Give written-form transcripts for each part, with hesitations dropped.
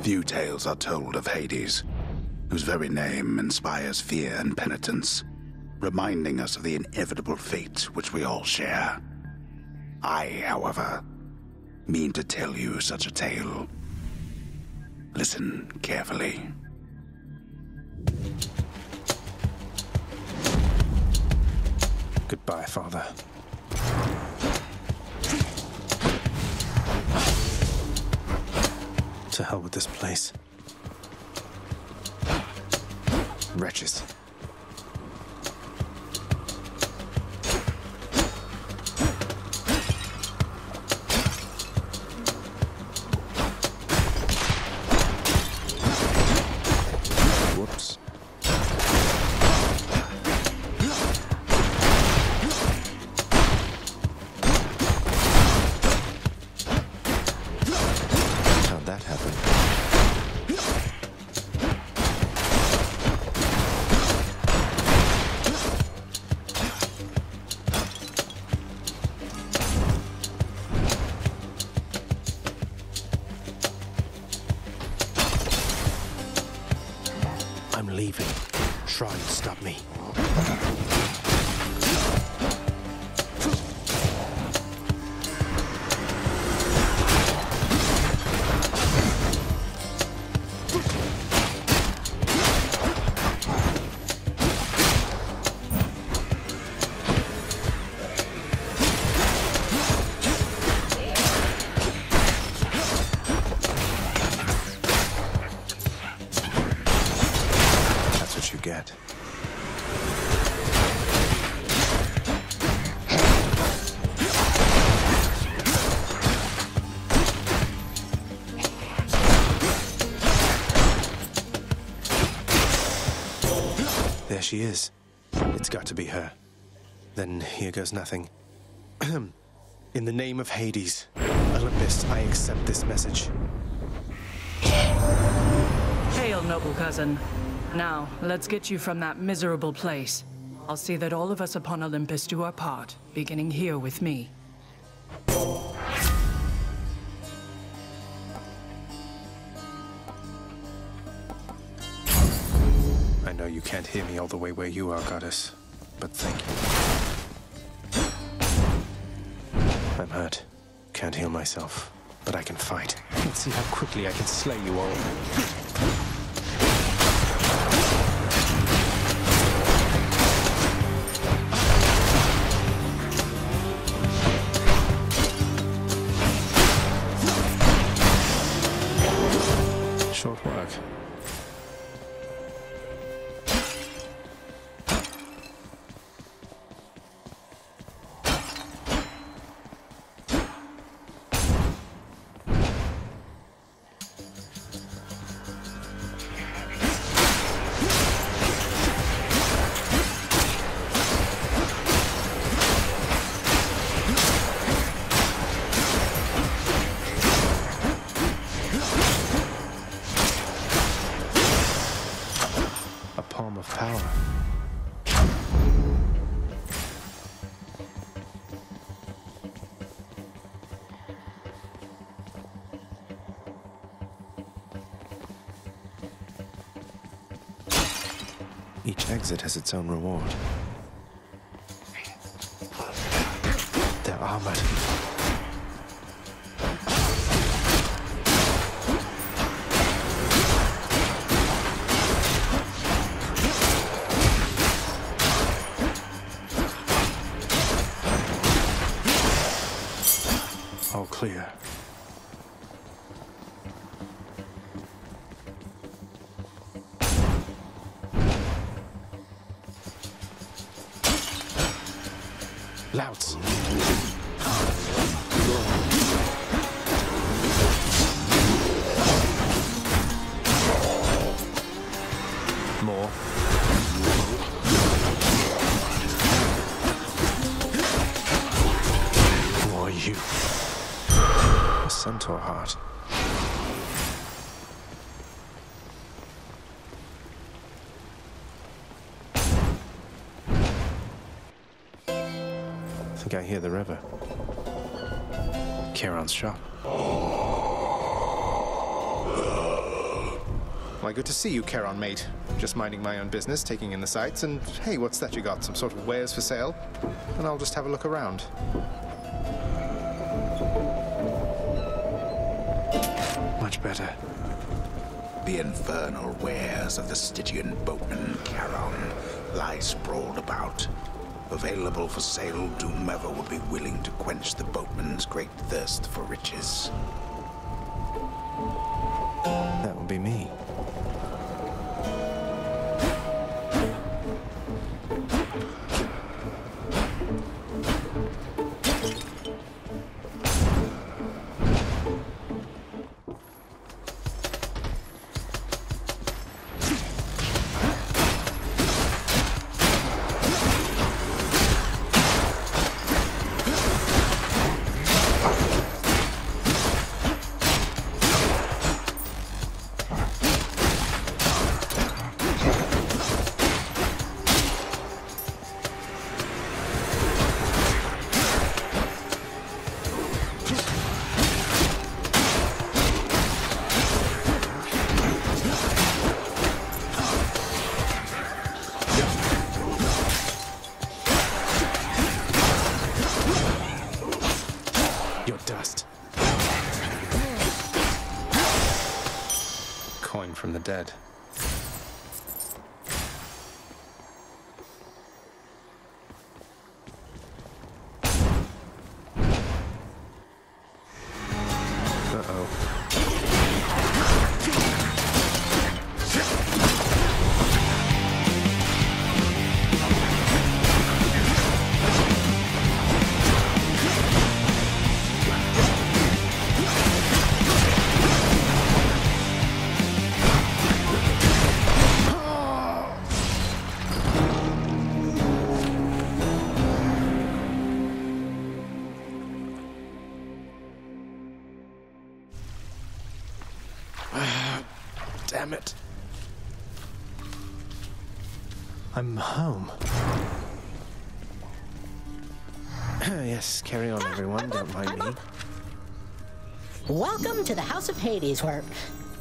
Few tales are told of Hades, whose very name inspires fear and penitence, reminding us of the inevitable fate which we all share. I, however, mean to tell you such a tale. Listen carefully. Goodbye, Father. To hell with this place. Wretches. Whoops. How'd that happen? I'm leaving. Try and stop me. That's what you get. There she is. It's got to be her. Then here goes nothing. In the name of Hades, Olympus, I accept this message. Hail, noble cousin. Now, let's get you from that miserable place. I'll see that all of us upon Olympus do our part, beginning here with me. I know you can't hear me all the way where you are, goddess, but thank you. I'm hurt. Can't heal myself, but I can fight. Let's see how quickly I can slay you all. Short work. A palm of power. Each exit has its own reward. They're armored. All clear. Louts. More. Who are you? A centaur heart. I think I hear the river. Charon's shop. Why, good to see you, Charon, mate. Just minding my own business, taking in the sights, and hey, what's that you got? Some sort of wares for sale? And I'll just have a look around. Much better. The infernal wares of the Stygian boatman Charon lie sprawled about. Available for sale to whomever would be willing to quench the boatman's great thirst for riches. That would be me. Coin from the dead. Damn it. I'm home. Yes, carry on, everyone. Don't mind me. Welcome to the House of Hades, where...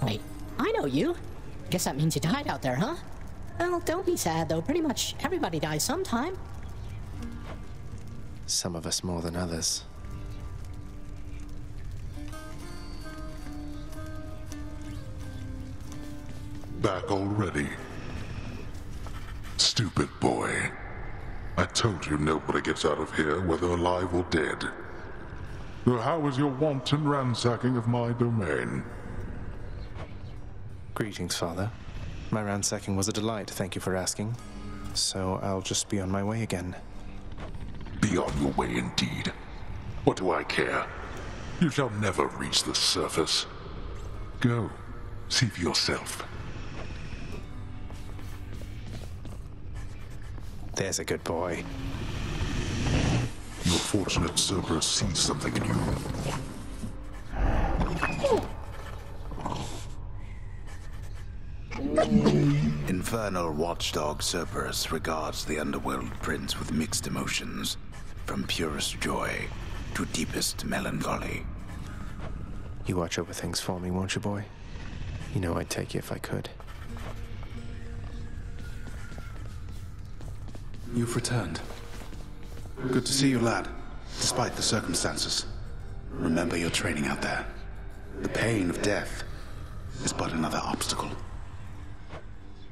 Wait, I know you. Guess that means you died out there, huh? Well, don't be sad, though. Pretty much everybody dies sometime. Some of us more than others. Back already? Stupid boy. I told you nobody gets out of here, whether alive or dead. So how was your wanton ransacking of my domain? Greetings, Father. My ransacking was a delight, thank you for asking. So I'll just be on my way again. Be on your way indeed. What do I care? You shall never reach the surface. Go, see for yourself. There's a good boy. Your fortunate Cerberus sees something in you. Infernal watchdog Cerberus regards the underworld prince with mixed emotions, from purest joy to deepest melancholy. You watch over things for me, won't you, boy? You know I'd take you if I could. You've returned. Good to see you, lad, despite the circumstances. Remember your training out there. The pain of death is but another obstacle.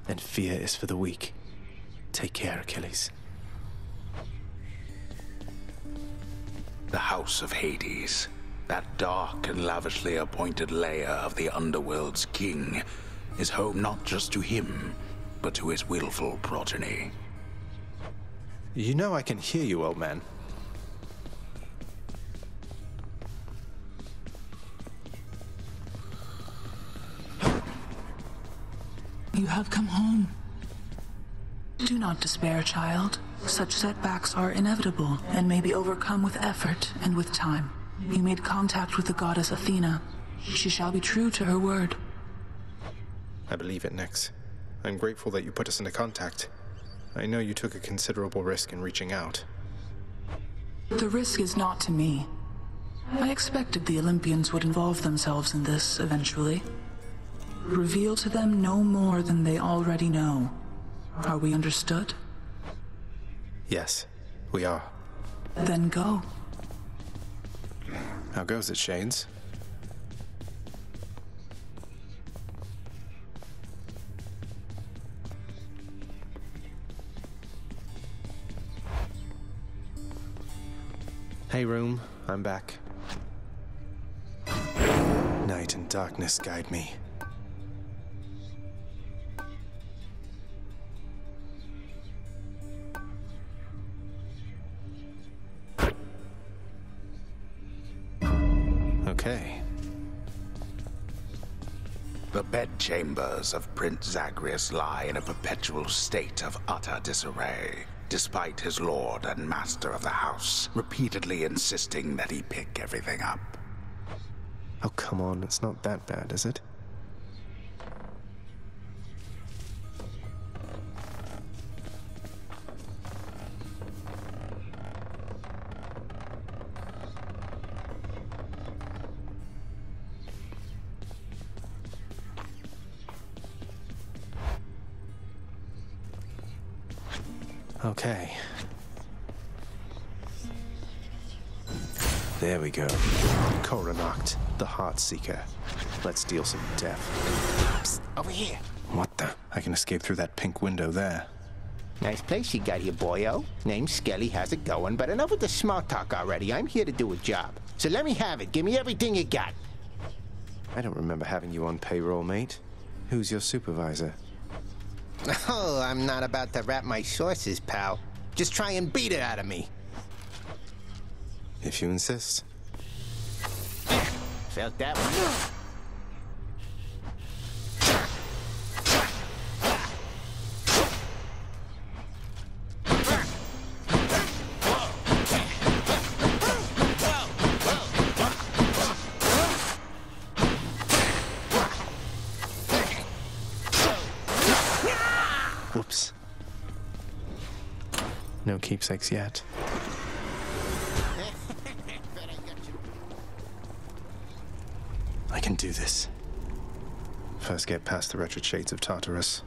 And fear is for the weak. Take care, Achilles. The House of Hades, that dark and lavishly appointed lair of the underworld's king, is home not just to him, but to his willful progeny. You know I can hear you, old man. You have come home. Do not despair, child. Such setbacks are inevitable and may be overcome with effort and with time. You made contact with the goddess Athena. She shall be true to her word. I believe it, Nyx. I'm grateful that you put us into contact. I know you took a considerable risk in reaching out. The risk is not to me. I expected the Olympians would involve themselves in this eventually. Reveal to them no more than they already know. Are we understood? Yes, we are. Then go. How goes it, Shanes? Hey, room. I'm back. Night and darkness guide me. Okay. The bedchambers of Prince Zagreus lie in a perpetual state of utter disarray, despite his lord and master of the house repeatedly insisting that he pick everything up. Oh, come on. It's not that bad, is it? Okay. There we go. Coronacht, the Heartseeker. Let's deal some death. Psst, over here. What the? I can escape through that pink window there. Nice place you got here, boyo. Name's Skelly, how's it going? But enough with the small talk already. I'm here to do a job. So let me have it. Give me everything you got. I don't remember having you on payroll, mate. Who's your supervisor? Oh, I'm not about to wrap my sources, pal. Just try and beat it out of me. If you insist. Felt that one? Whoops. No keepsakes yet. I can do this. First get past the wretched shades of Tartarus.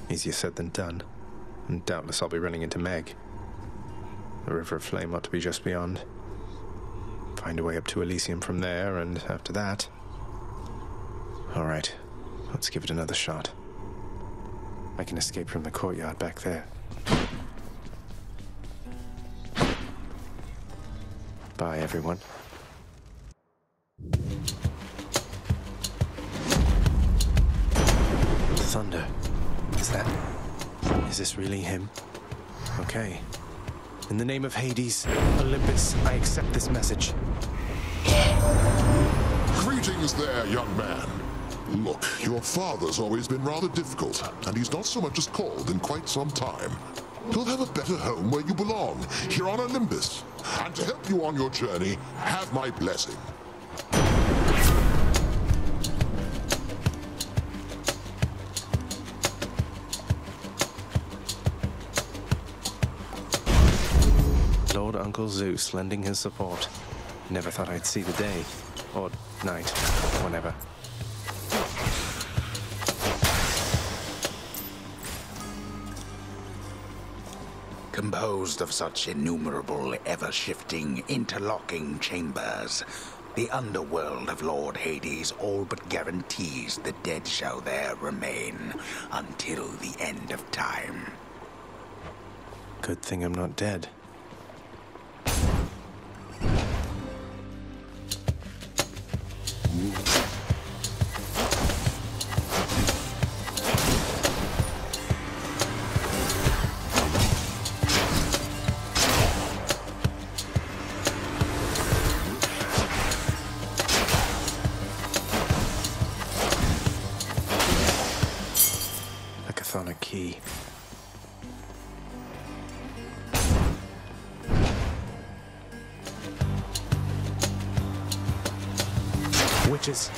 Easier said than done. And doubtless I'll be running into Meg. The River of Flame ought to be just beyond. Find a way up to Elysium from there, and after that... Alright, let's give it another shot. I can escape from the courtyard back there. Bye, everyone. Thunder. Is this really him? Okay. In the name of Hades, Olympus, I accept this message. Greetings there, young man. Look, your father's always been rather difficult, and he's not so much as called in quite some time. He'll have a better home where you belong, here on Olympus. And to help you on your journey, have my blessing. Lord Uncle Zeus lending his support. Never thought I'd see the day. Or night. Whenever. Composed of such innumerable, ever-shifting, interlocking chambers, the underworld of Lord Hades all but guarantees the dead shall there remain until the end of time. Good thing I'm not dead. A key. Witches.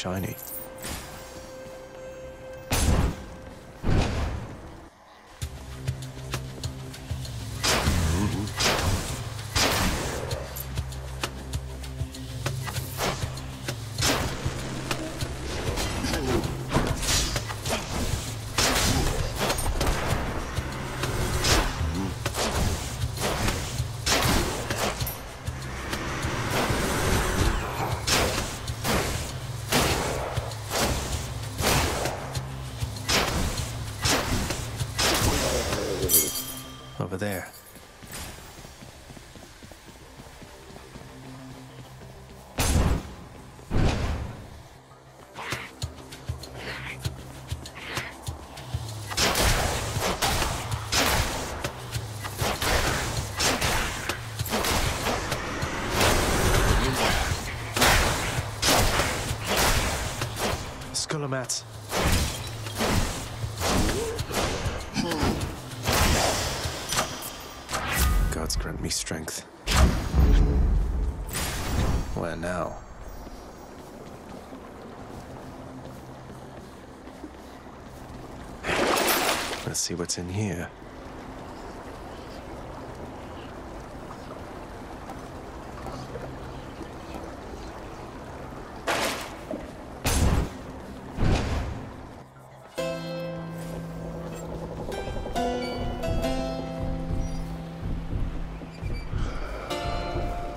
shiny. Over there. Skullomats. Gods grant me strength. Where now? Let's see what's in here.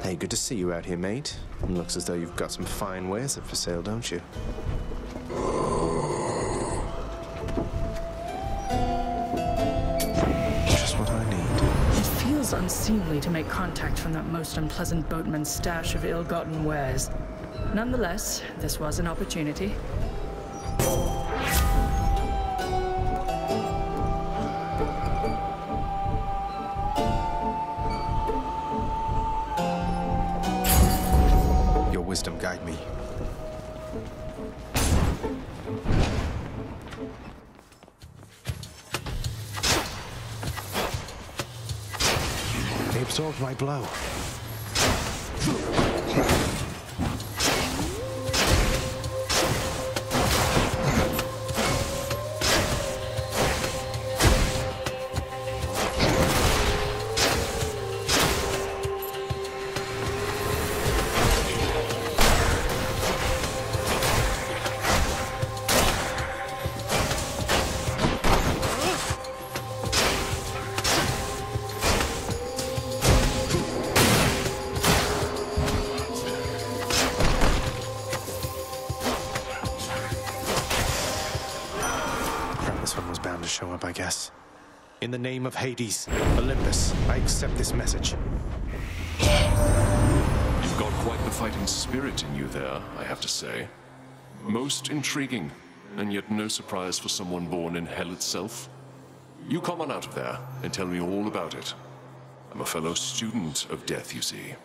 Hey, good to see you out here, mate. Looks as though you've got some fine wares up for sale, don't you? Just what I need. It feels unseemly to make contact from that most unpleasant boatman's stash of ill-gotten wares. Nonetheless, this was an opportunity. Wisdom guide me. They absorbed my blow. This one was bound to show up, I guess. In the name of Hades, Olympus, I accept this message. You've got quite the fighting spirit in you there, I have to say. Most intriguing, and yet no surprise for someone born in hell itself. You come on out of there and tell me all about it. I'm a fellow student of death, you see.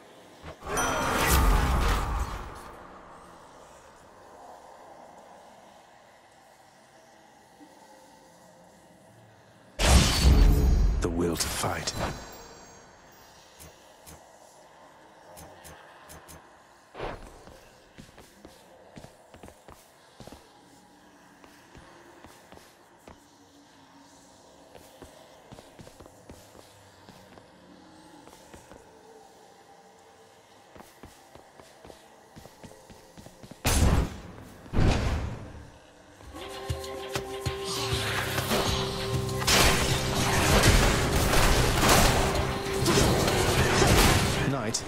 The will to fight. Night.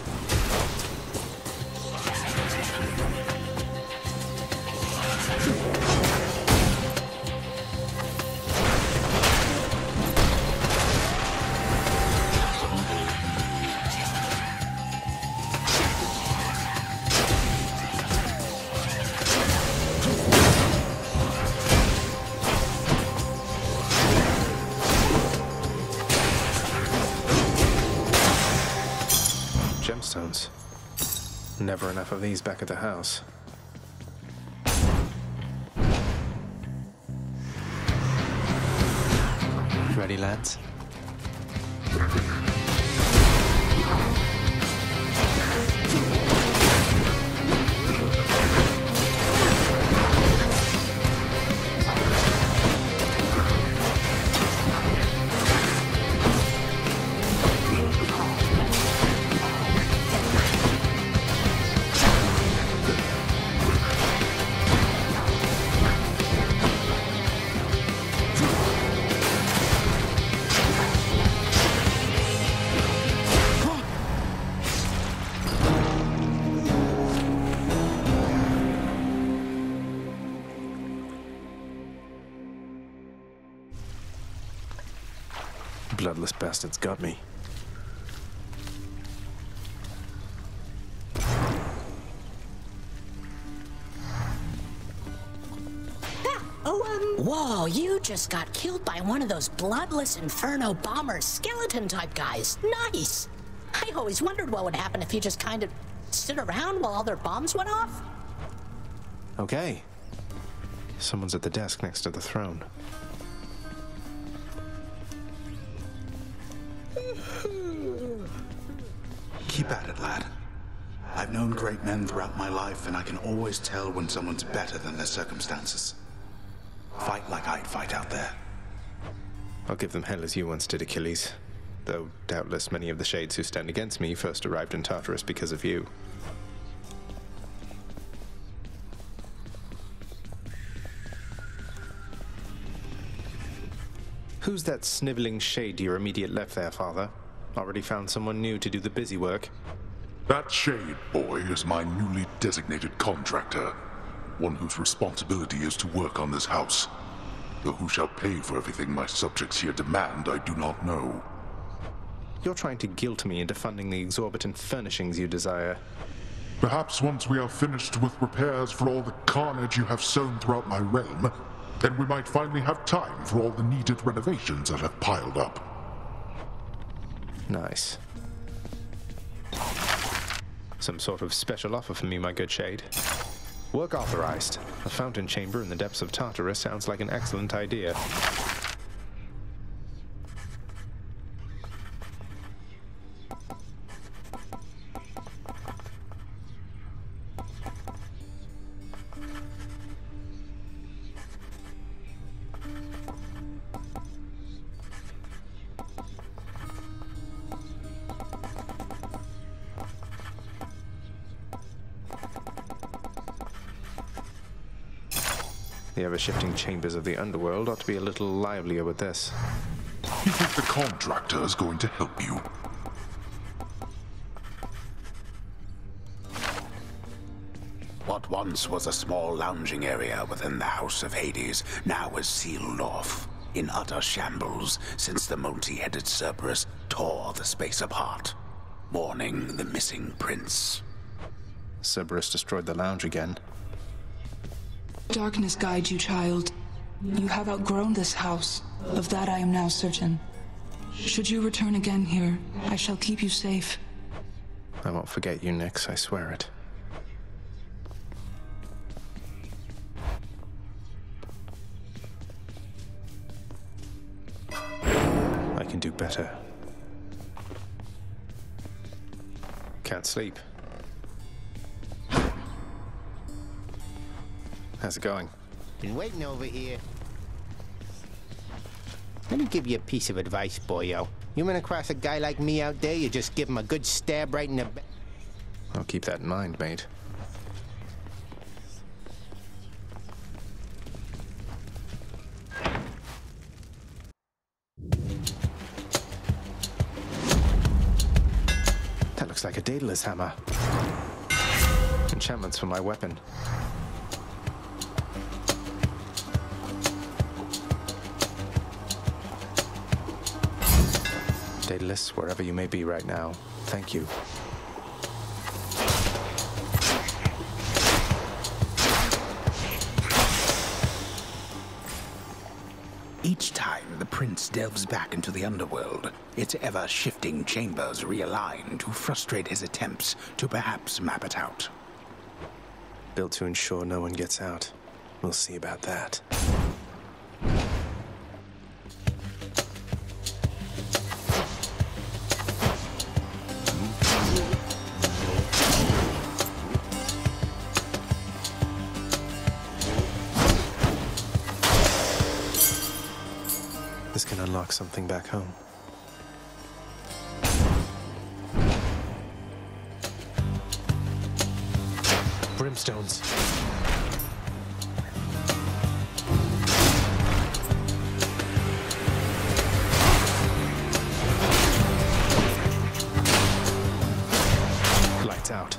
Gemstones. Never enough of these back at the house. Ready, lads? bloodless bastards got me. Whoa, you just got killed by one of those bloodless Inferno bomber skeleton type guys. Nice! I always wondered what would happen if you just kind of stood around while all their bombs went off. Okay. Someone's at the desk next to the throne. Keep at it, lad. I've known great men throughout my life, and I can always tell when someone's better than their circumstances. Fight like I'd fight out there. I'll give them hell as you once did, Achilles. Though doubtless many of the shades who stand against me first arrived in Tartarus because of you. Who's that sniveling shade to your immediate left there, Father? Already found someone new to do the busy work? That shade boy is my newly designated contractor. One whose responsibility is to work on this house. Though who shall pay for everything my subjects here demand, I do not know. You're trying to guilt me into funding the exorbitant furnishings you desire. Perhaps once we are finished with repairs for all the carnage you have sown throughout my realm, then we might finally have time for all the needed renovations that have piled up. Nice. Some sort of special offer for me, my good shade. Work authorized. A fountain chamber in the depths of Tartarus sounds like an excellent idea. The ever-shifting chambers of the underworld ought to be a little livelier with this. You think the contractor is going to help you? What once was a small lounging area within the House of Hades now is sealed off, in utter shambles, since the multi-headed Cerberus tore the space apart, mourning the missing prince. Cerberus destroyed the lounge again. Darkness guide you, child. You have outgrown this house. Of that I am now certain. Should you return again here, I shall keep you safe. I won't forget you, Nyx, I swear it. I can do better. Can't sleep. How's it going? Been waiting over here. Let me give you a piece of advice, boyo. You run across a guy like me out there, you just give him a good stab right in the back. I'll keep that in mind, mate. That looks like a Daedalus hammer. Enchantments for my weapon. Daedalus, wherever you may be right now, thank you. Each time the prince delves back into the underworld, its ever-shifting chambers realign to frustrate his attempts to perhaps map it out. Built to ensure no one gets out. We'll see about that. This can unlock something back home. Brimstones. Lights out.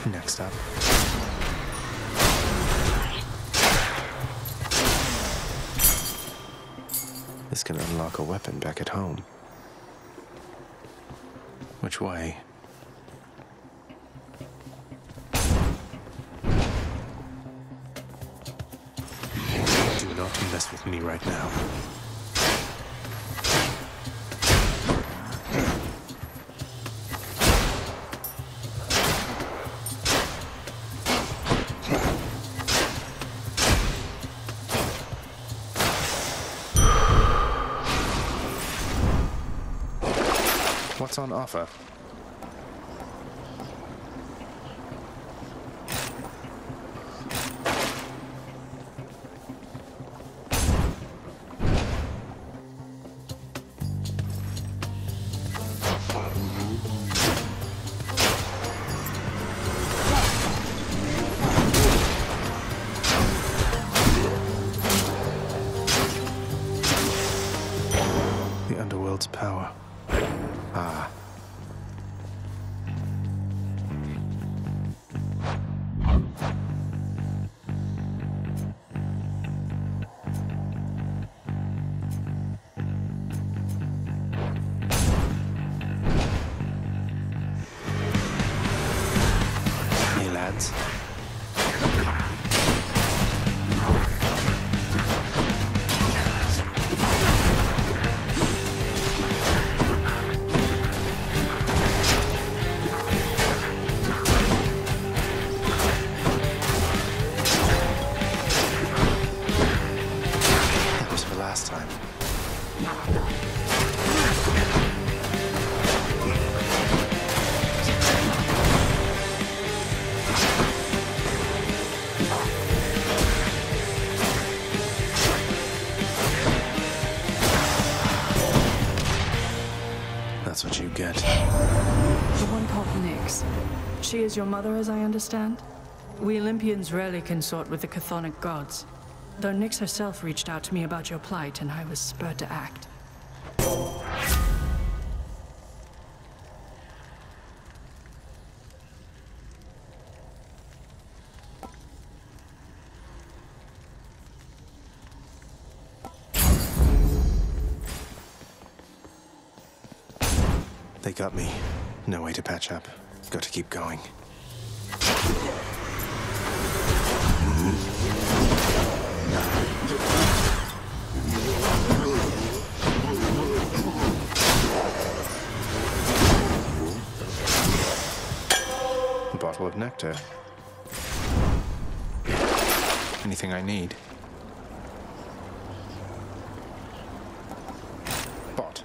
Next up. This can unlock a weapon back at home. Which way? Do not mess with me right now. What's on offer? The underworld's power. Ah. Hey, lads. Last time. That's what you get. The one called Nyx. She is your mother, as I understand? We Olympians rarely consort with the chthonic gods. Though Nyx herself reached out to me about your plight, and I was spurred to act. They got me. No way to patch up. Got to keep going. A bottle of nectar. Anything I need. Bought.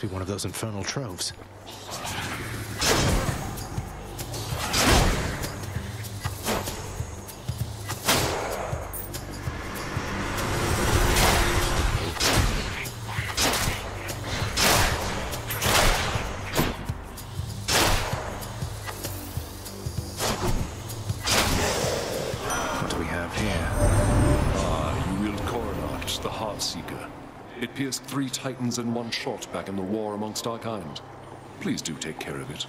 Be one of those infernal troves. What do we have here? Ah, you will Coronact, the Heartseeker. It pierced 3 titans in one shot back in the war amongst our kind. Please do take care of it.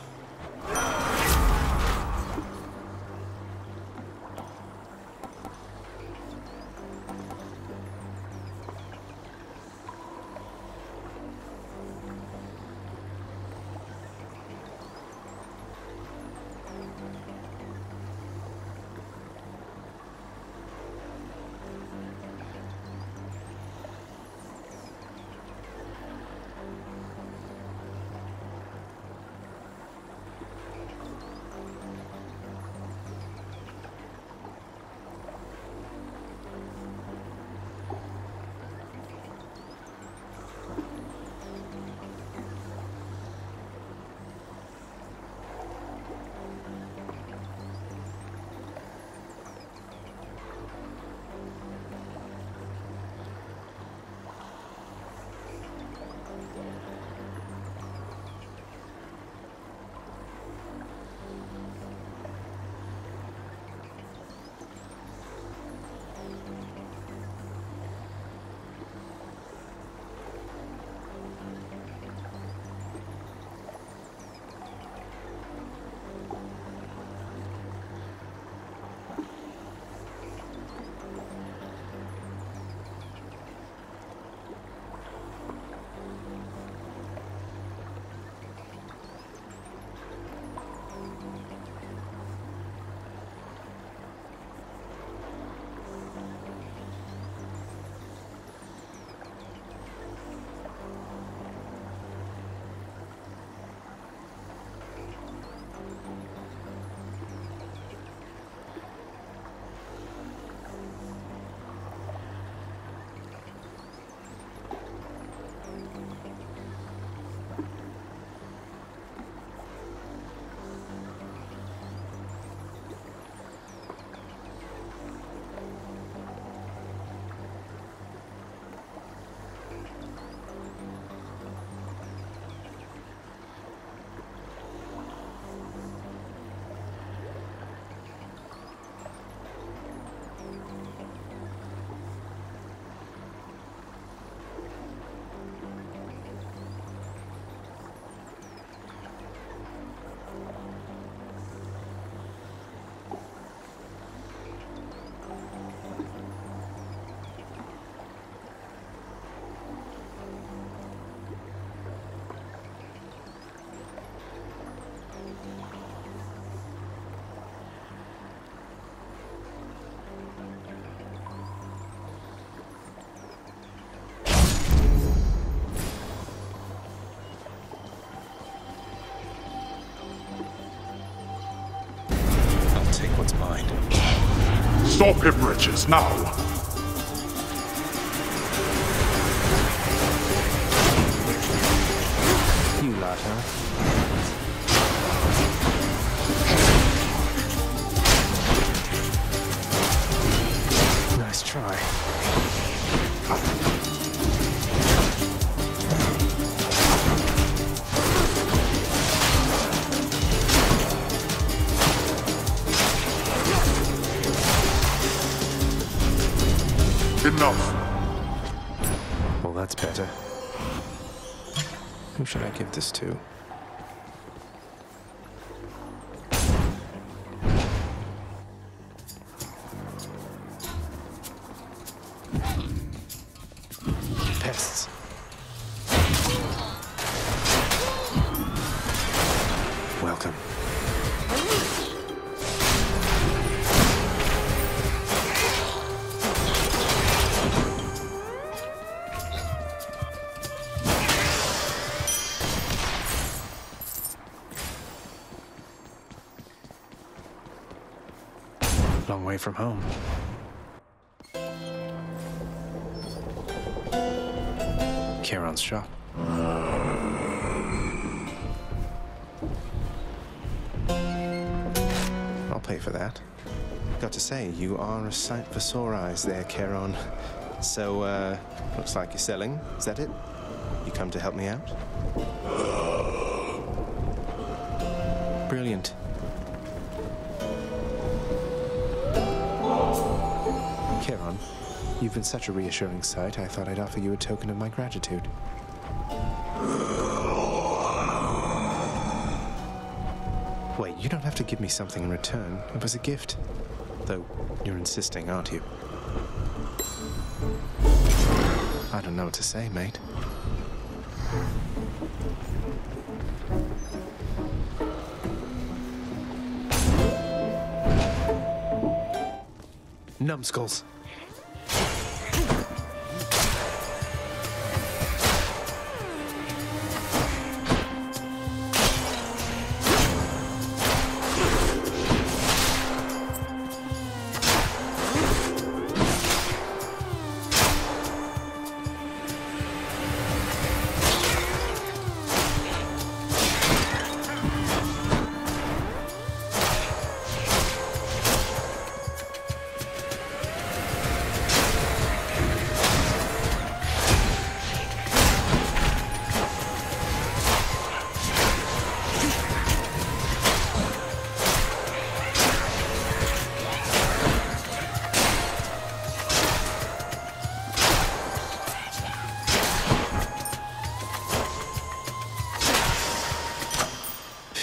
Stop him, Riches, now! You lot, huh? Nice try. Enough! Well, that's better. Who should I give this to? Pests. Welcome. Long way from home. Charon's shop. I'll pay for that. Got to say, you are a sight for sore eyes there, Charon. So, looks like you're selling. Is that it? You come to help me out? Brilliant. Charon, you've been such a reassuring sight, I thought I'd offer you a token of my gratitude. Wait, you don't have to give me something in return. It was a gift. Though, you're insisting, aren't you? I don't know what to say, mate. Numbskulls.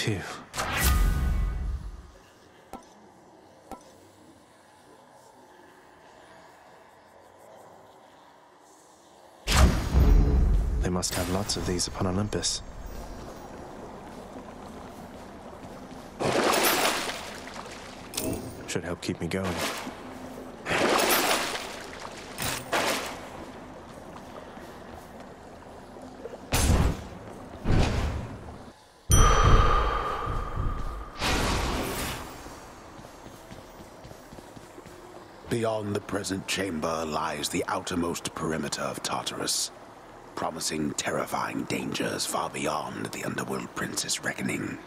Phew. They must have lots of these upon Olympus. Should help keep me going. Beyond the present chamber lies the outermost perimeter of Tartarus, promising terrifying dangers far beyond the Underworld Prince's reckoning.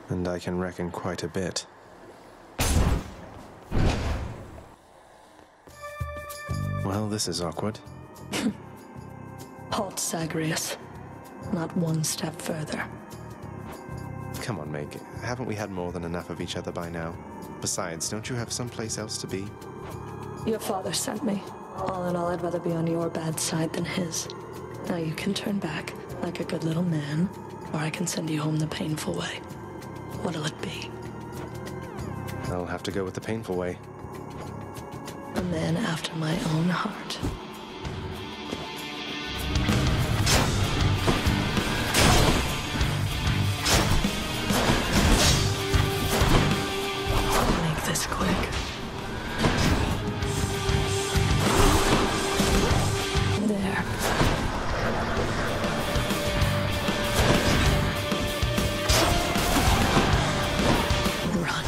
And I can reckon quite a bit. Well, this is awkward. Halt, Zagreus. Not one step further. Come on, Meg. Haven't we had more than enough of each other by now? Besides, don't you have someplace else to be? Your father sent me. All in all, I'd rather be on your bad side than his. Now you can turn back, like a good little man, or I can send you home the painful way. What'll it be? I'll have to go with the painful way. A man after my own heart. Make this quick. There. Run.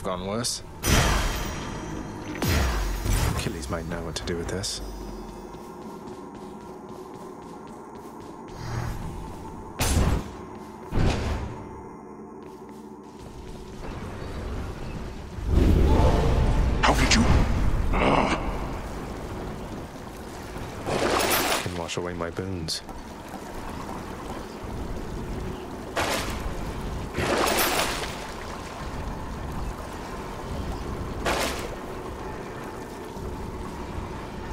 gone worse. Achilles might know what to do with this. How did you? Can wash away my boons.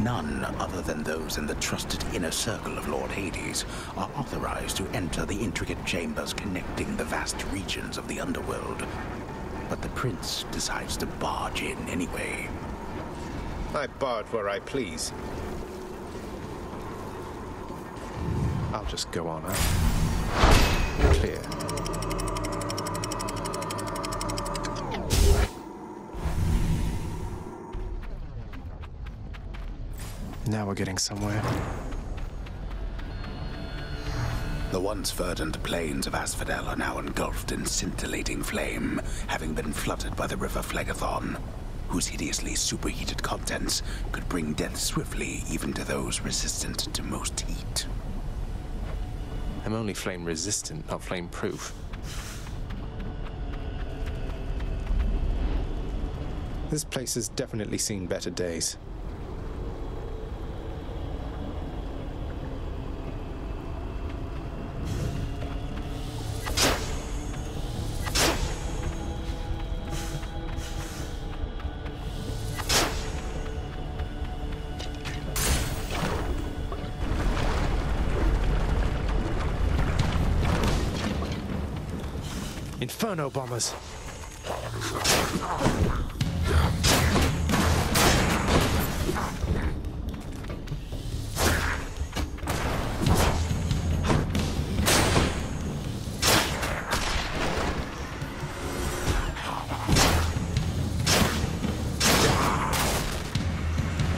None other than those in the trusted inner circle of Lord Hades are authorized to enter the intricate chambers connecting the vast regions of the underworld. But the prince decides to barge in anyway. I barge where I please. I'll just go on up. Clear. Now we're getting somewhere. The once verdant plains of Asphodel are now engulfed in scintillating flame, having been flooded by the river Phlegethon, whose hideously superheated contents could bring death swiftly even to those resistant to most heat. I'm only flame resistant, not flame proof. This place has definitely seen better days. Inferno bombers!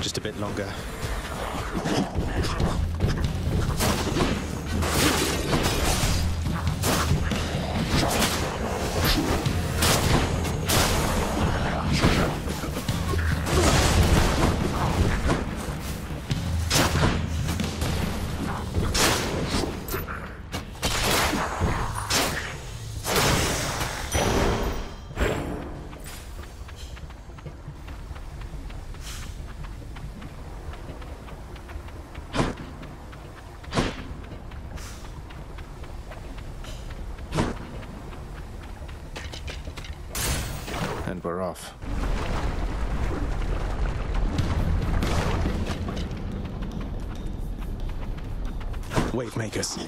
Just a bit longer. And we're off. Wave makers.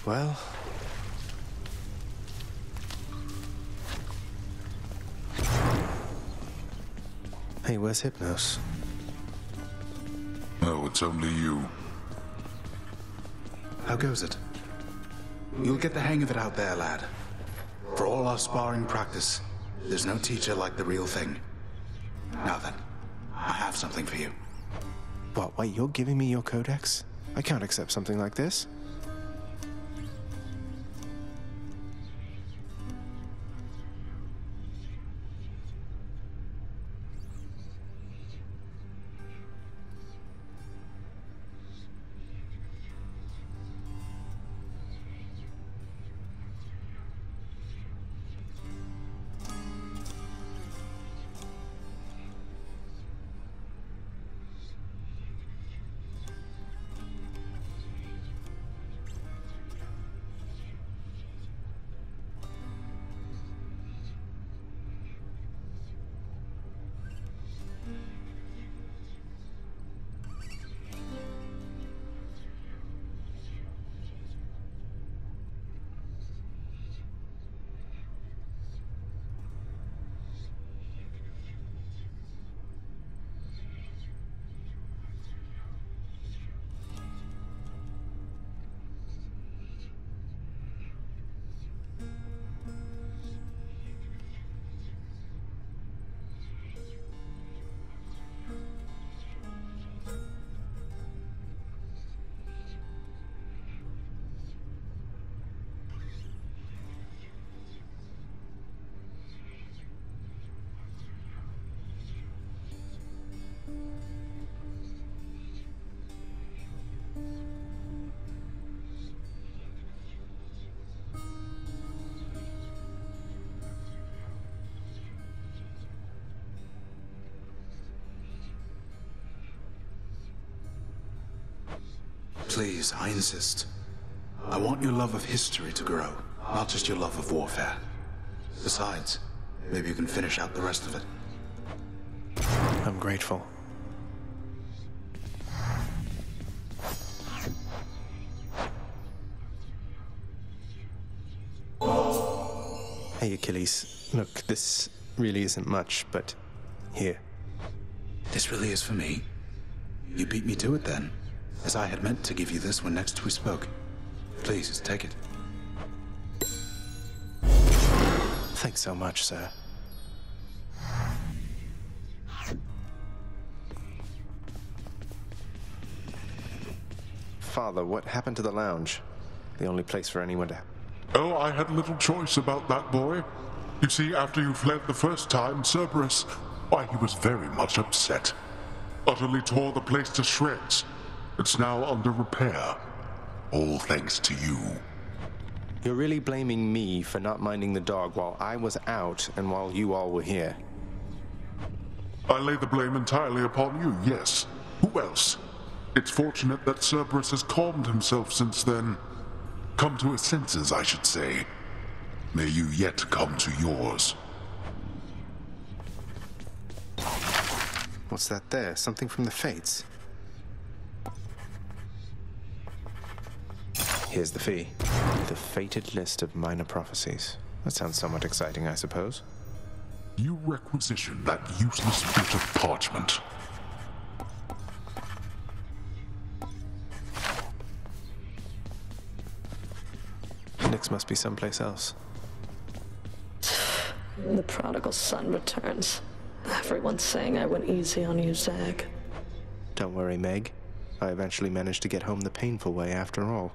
Well... Hey, where's Hypnos? No, it's only you. How goes it? You'll get the hang of it out there, lad. For all our sparring practice, there's no teacher like the real thing. Now then, I have something for you. What, wait, you're giving me your codex? I can't accept something like this. Please, I insist. I want your love of history to grow, not just your love of warfare. Besides, maybe you can finish out the rest of it. I'm grateful. Hey, Achilles. Look, this really isn't much, but here. This really is for me? You beat me to it then, as I had meant to give you this when next we spoke. Please, take it. Thanks so much, sir. Father, what happened to the lounge? The only place for anyone to... Oh, I had little choice about that, boy. You see, after you fled the first time, Cerberus, why, he was very much upset. Utterly tore the place to shreds. It's now under repair. All thanks to you. You're really blaming me for not minding the dog while I was out and while you all were here. I lay the blame entirely upon you, yes. Who else? It's fortunate that Cerberus has calmed himself since then. Come to his senses, I should say. May you yet come to yours. What's that there? Something from the Fates? Here's the fee. The fated list of minor prophecies. That sounds somewhat exciting, I suppose. You requisition that useless bit of parchment. Nyx must be someplace else. The prodigal son returns. Everyone's saying I went easy on you, Zag. Don't worry, Meg. I eventually managed to get home the painful way after all.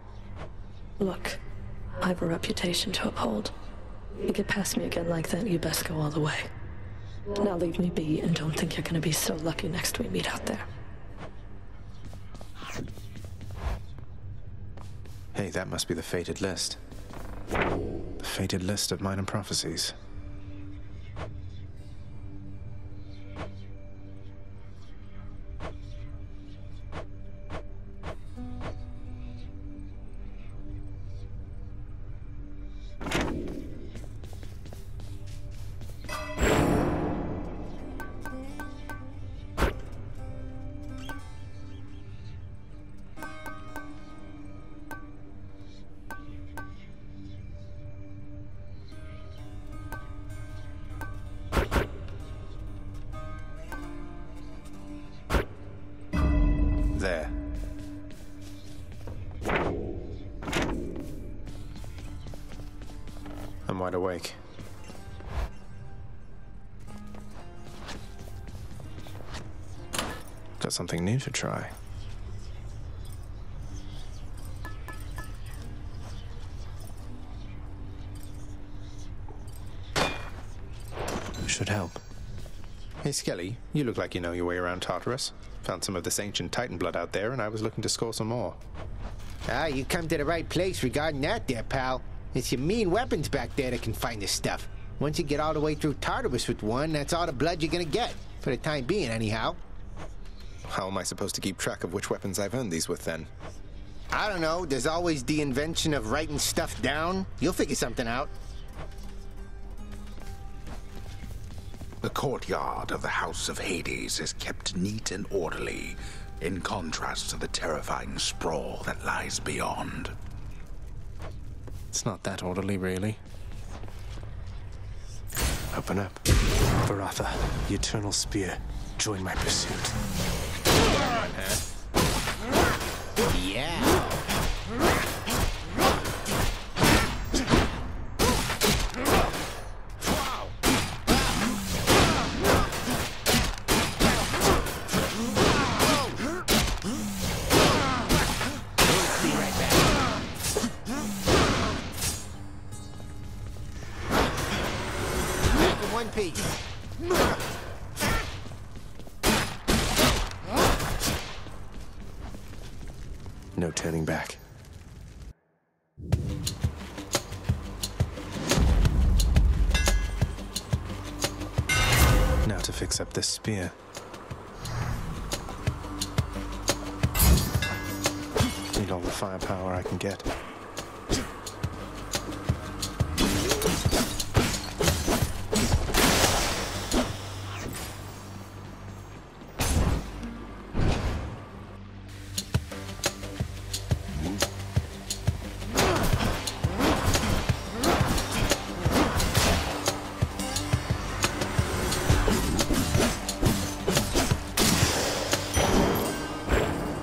Look, I have a reputation to uphold. You get past me again like that, you best go all the way. Now leave me be and don't think you're gonna be so lucky next we meet out there. Hey, that must be the fated list. The fated list of minor prophecies. There. I'm wide awake. Got something new to try. Should help. Hey, Skelly, you look like you know your way around Tartarus. Found some of this ancient Titan blood out there, and I was looking to score some more. Ah, you come to the right place regarding that there, pal. It's your mean weapons back there that can find this stuff. Once you get all the way through Tartarus with one, that's all the blood you're gonna get. For the time being, anyhow. How am I supposed to keep track of which weapons I've earned these with, then? I don't know. There's always the invention of writing stuff down. You'll figure something out. The courtyard of the House of Hades is kept neat and orderly, in contrast to the terrifying sprawl that lies beyond. It's not that orderly, really. Open up. Varatha, the Eternal Spear. Join my pursuit. Yeah. No turning back. Now to fix up this spear. Need all firepower I can get.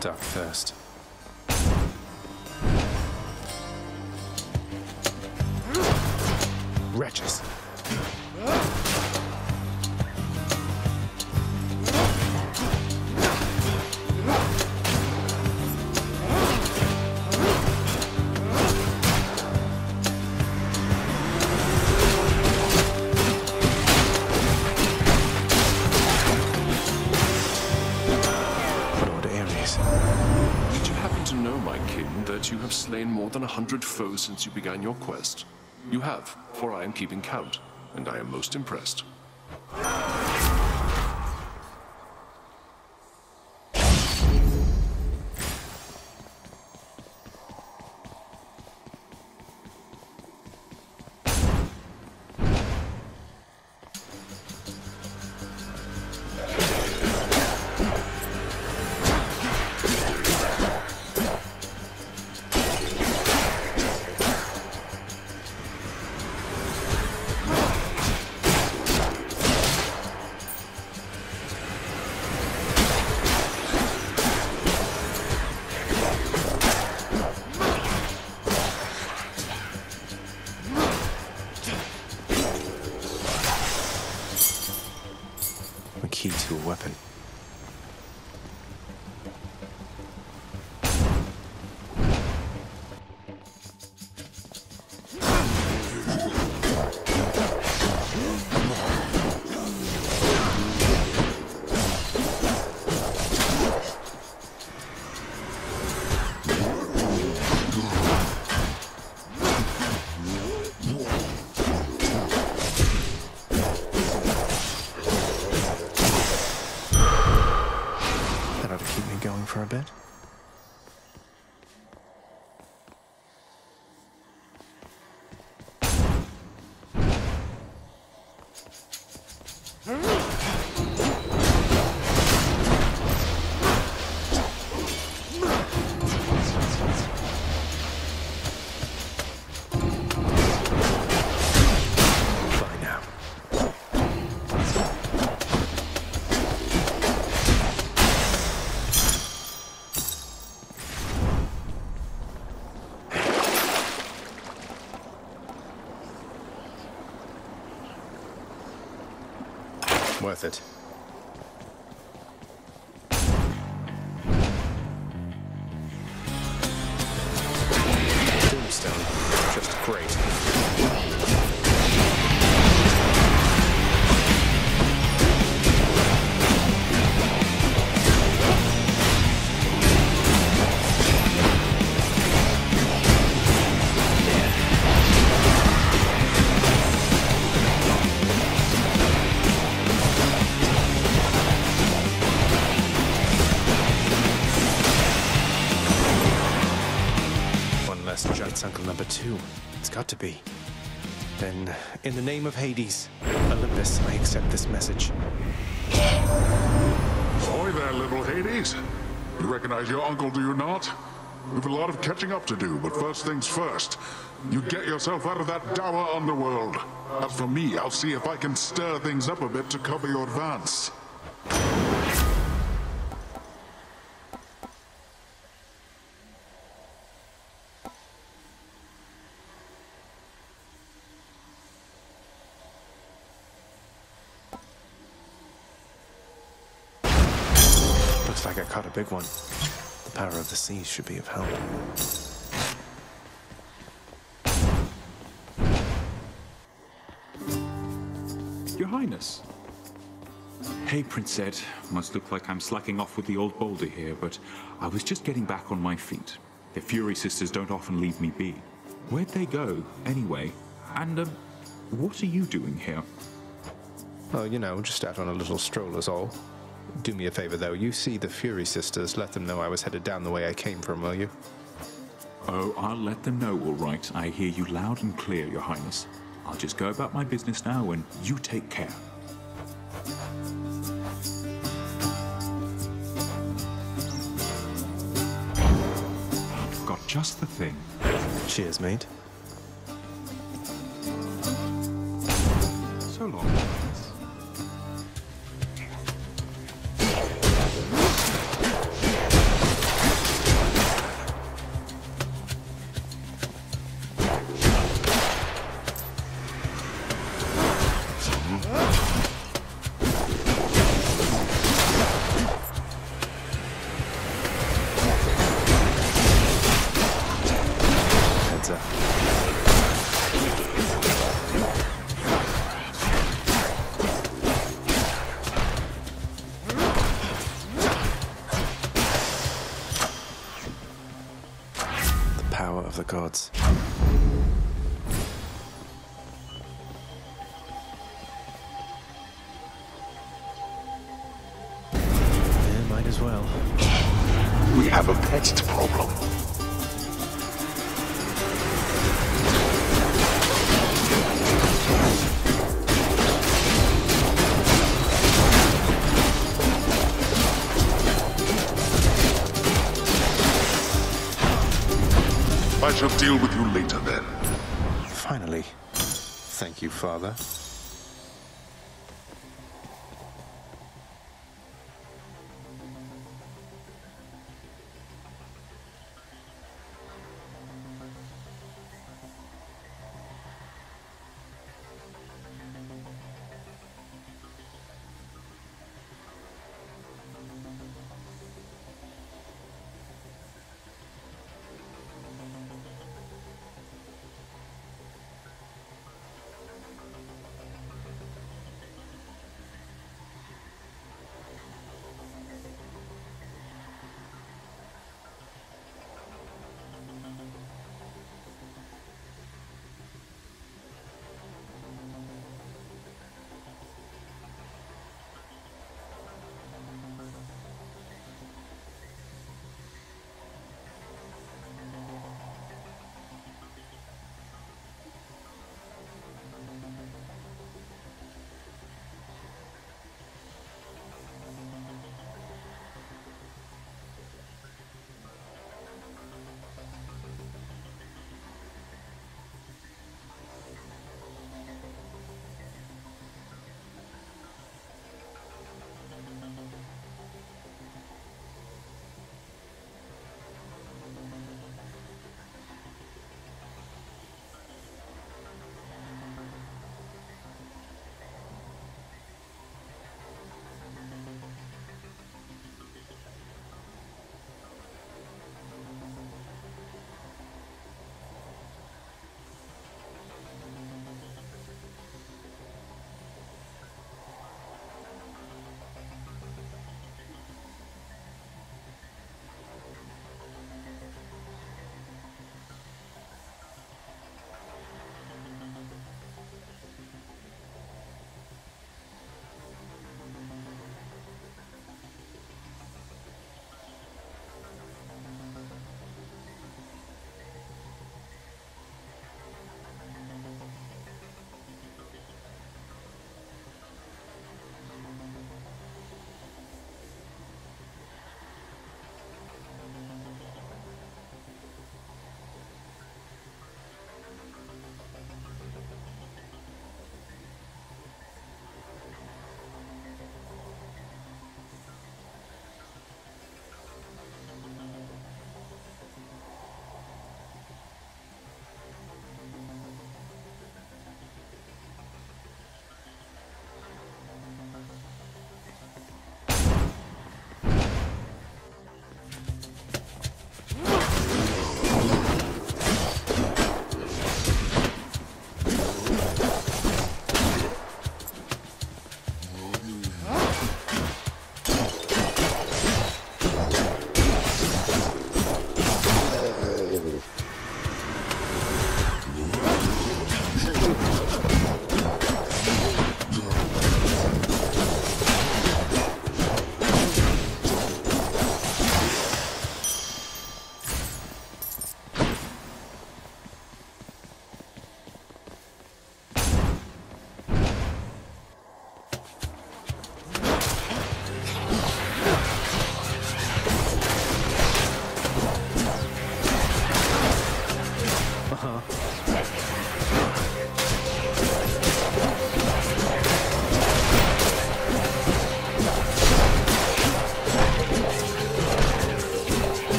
Duck first. Wretches. Lord Ares. Did you happen to know, my kin, that you have slain more than 100 foes since you began your quest? You have, for I am keeping count, and I am most impressed. A key to a weapon. That ought to keep me going for a bit. Fine now. Worth it. Tombstone. Just great. Giant's uncle number 2. It's got to be. Then, in the name of Hades, Olympus, I accept this message. Ahoy there, little Hades. You recognize your uncle, do you not? We've a lot of catching up to do, but first things first. You get yourself out of that dour underworld. As for me, I'll see if I can stir things up a bit to cover your advance. Looks like I caught a big one. The power of the seas should be of help. Your Highness. Hey, Prince Ed. Must look like I'm slacking off with the old boulder here, but I was just getting back on my feet. The Fury Sisters don't often leave me be. Where'd they go, anyway? And, what are you doing here? Well, you know, just out on a little stroll is all. Do me a favor, though. You see the Fury Sisters, let them know I was headed down the way I came from, will you? Oh, I'll let them know, all right. I hear you loud and clear, Your Highness. I'll just go about my business now, and you take care. I've got just the thing. Cheers, mate. So long, Your Highness. Heads up. The power of the gods. Yeah, might as well. We have a pest problem. I shall deal with you later then. Finally. Thank you, Father.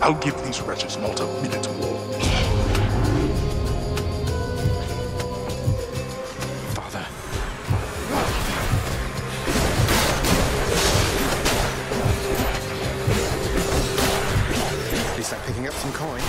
I'll give these wretches not a minute more. Father. At least I'm picking up some coin.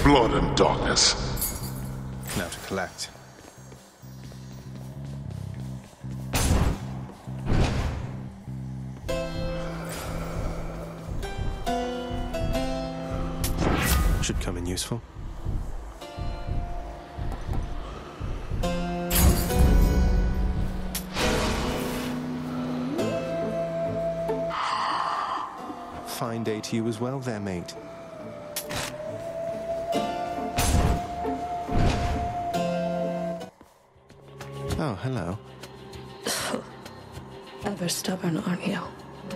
Blood and darkness. Now to collect. Should come in useful. Fine day to you as well there, mate. Oh, hello. Ever stubborn, aren't you?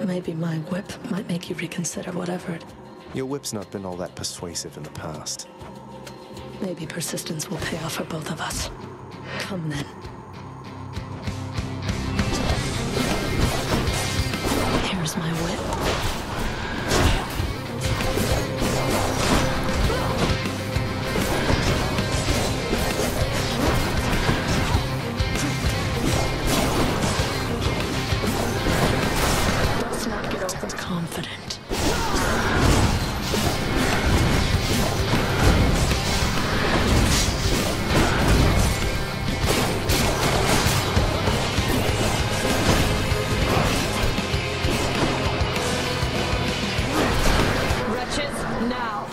Maybe my whip might make you reconsider whatever it... Your whip's not been all that persuasive in the past. Maybe persistence will pay off for both of us. Come then. Here's my whip. Confident. Wretches, now.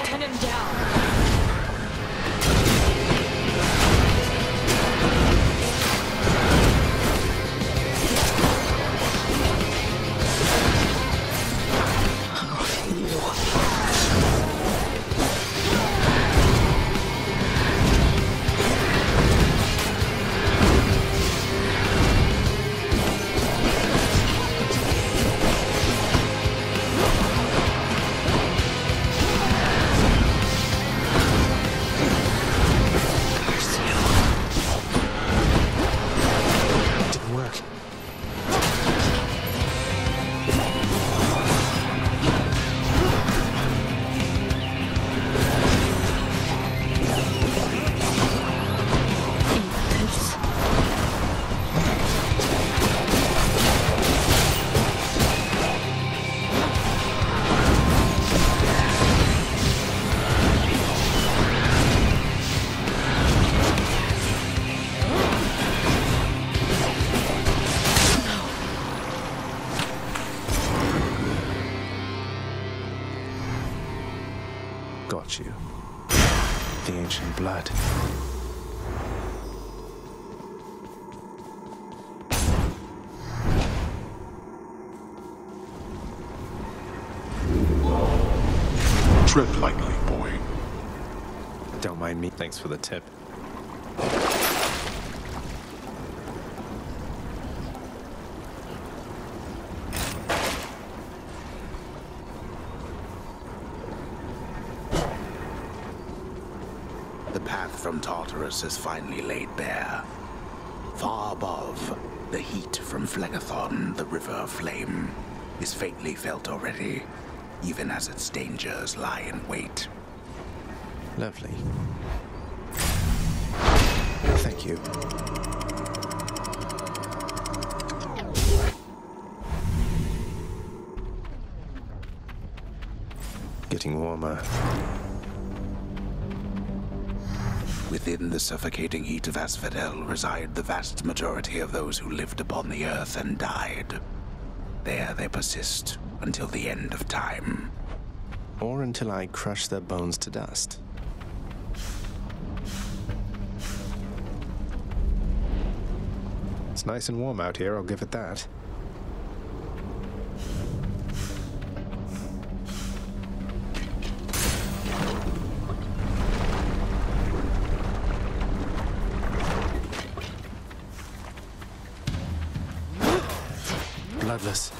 Pin him down. Got you. The ancient blood. Tread lightly, boy. Don't mind me. Thanks for the tip. The path from Tartarus is finally laid bare. Far above, the heat from Phlegethon, the river of flame, is faintly felt already, even as its dangers lie in wait. Lovely. Thank you. Getting warmer. Within the suffocating heat of Asphodel reside the vast majority of those who lived upon the earth and died. There they persist until the end of time. Or until I crush their bones to dust. It's nice and warm out here, I'll give it that. Bloodless.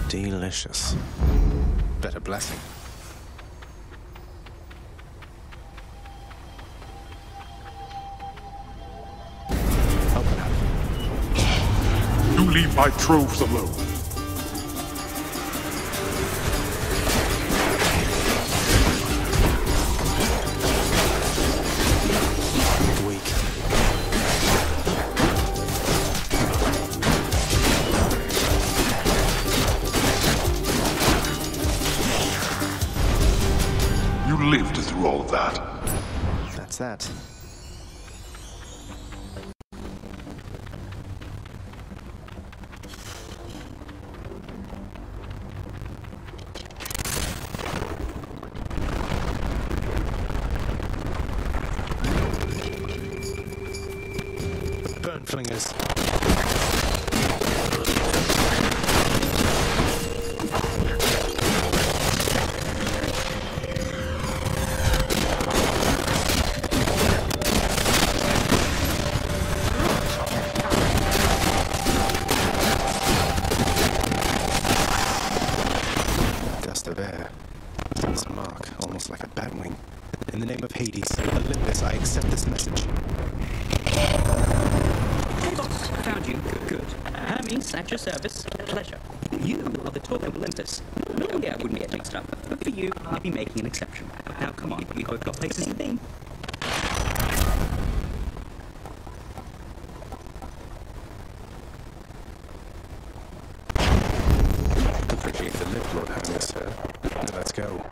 Delicious. Better blessing. Open up. You leave my troves alone. Lived through all of that. That's that. Burn flingers. Like a batwing. In the name of Hades, Olympus, I accept this message. Hey boss, I found you. Good. Hermes, at your service. Pleasure. You are the talk of Olympus. Normally I wouldn't get mixed up, but for you, I'll be making an exception. Now come on, we've both got places to be. Appreciate the lift, Lord Hermes. Now let's go.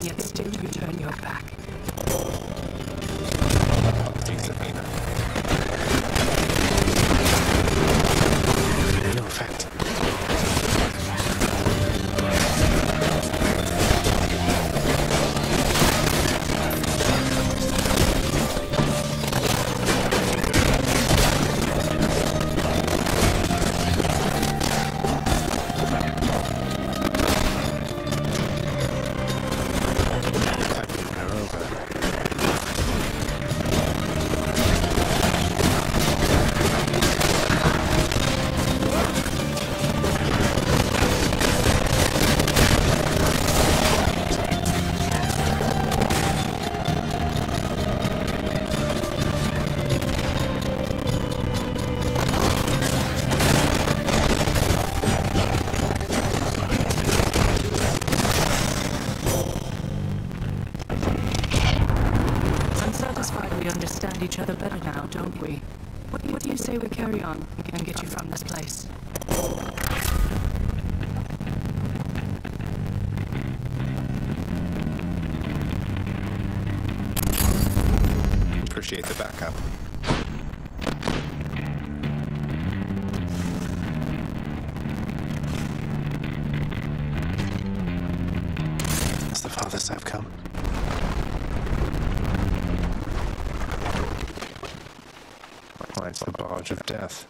Yet still you turn your back. No effect. Each other better now, don't we? What do you say we carry on and get you from this place? Appreciate the backup. Has the father Sav come? Why, it's the barge of death.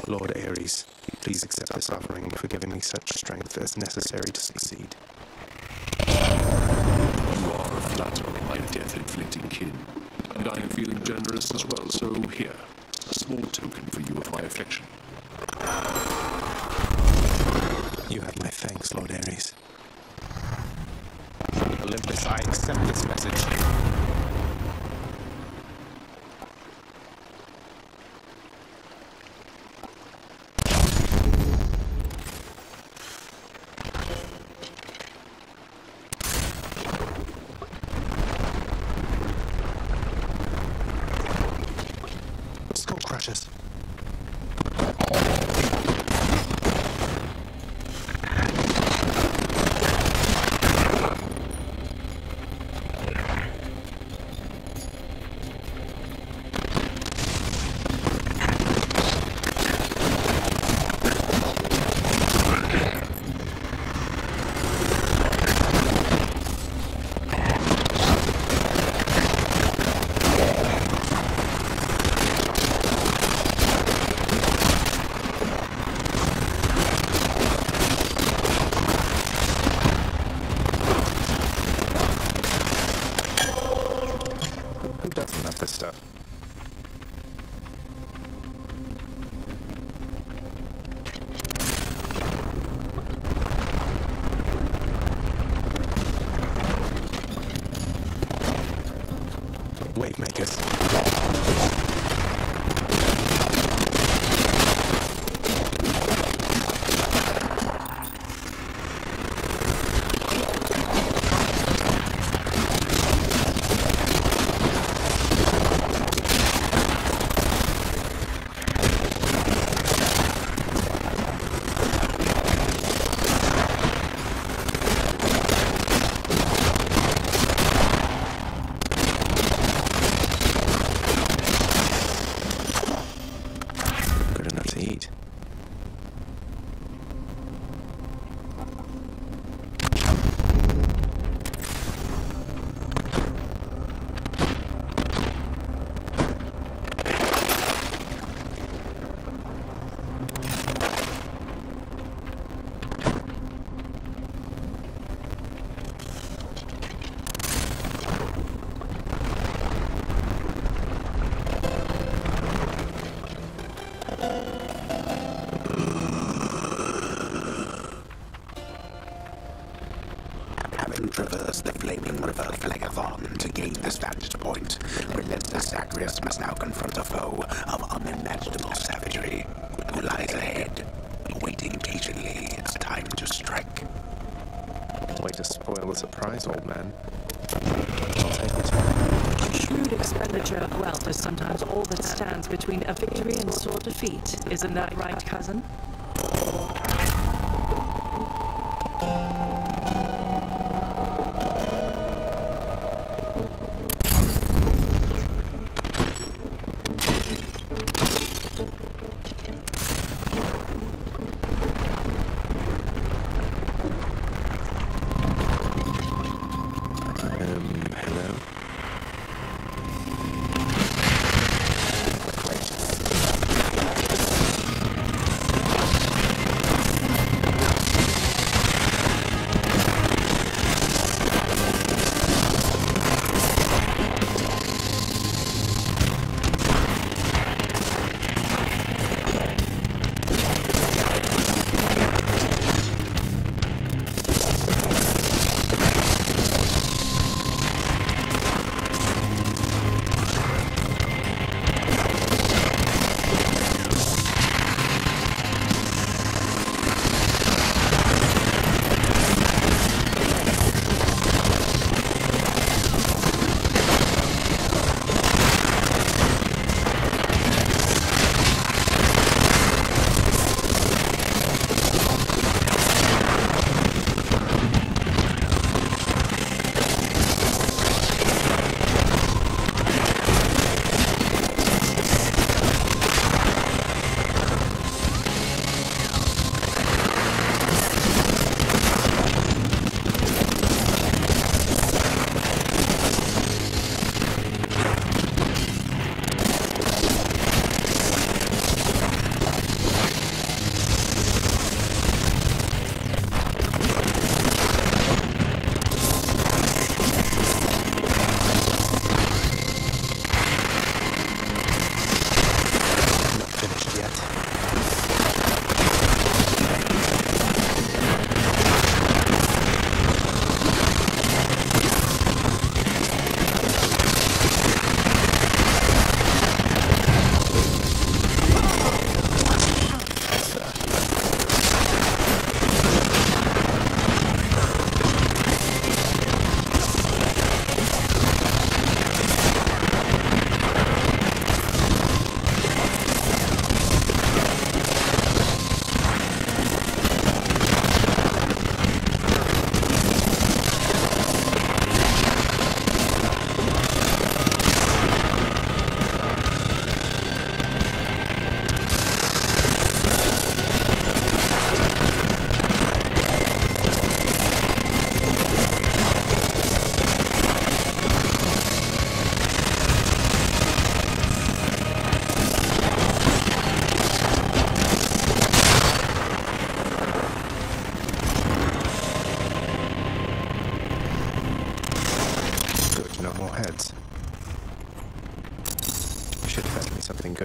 Lord Ares, please accept this offering for giving me such strength as necessary to succeed. You are flattering my death-inflicting kin, and I am feeling generous as well, so here, a small token for you of my affection. You have my thanks, Lord Ares. Olympus, I accept this message. Crushes. This stuff. Wave makers. Traverse the flaming river Phlegethon to gain this vantage point. Relentless Zagreus must now confront a foe of unimaginable savagery who lies ahead, waiting patiently its time to strike. Way to spoil the surprise, old man. I'll take it. Shrewd expenditure of wealth is sometimes all that stands between a victory and sore defeat. Isn't that right, cousin?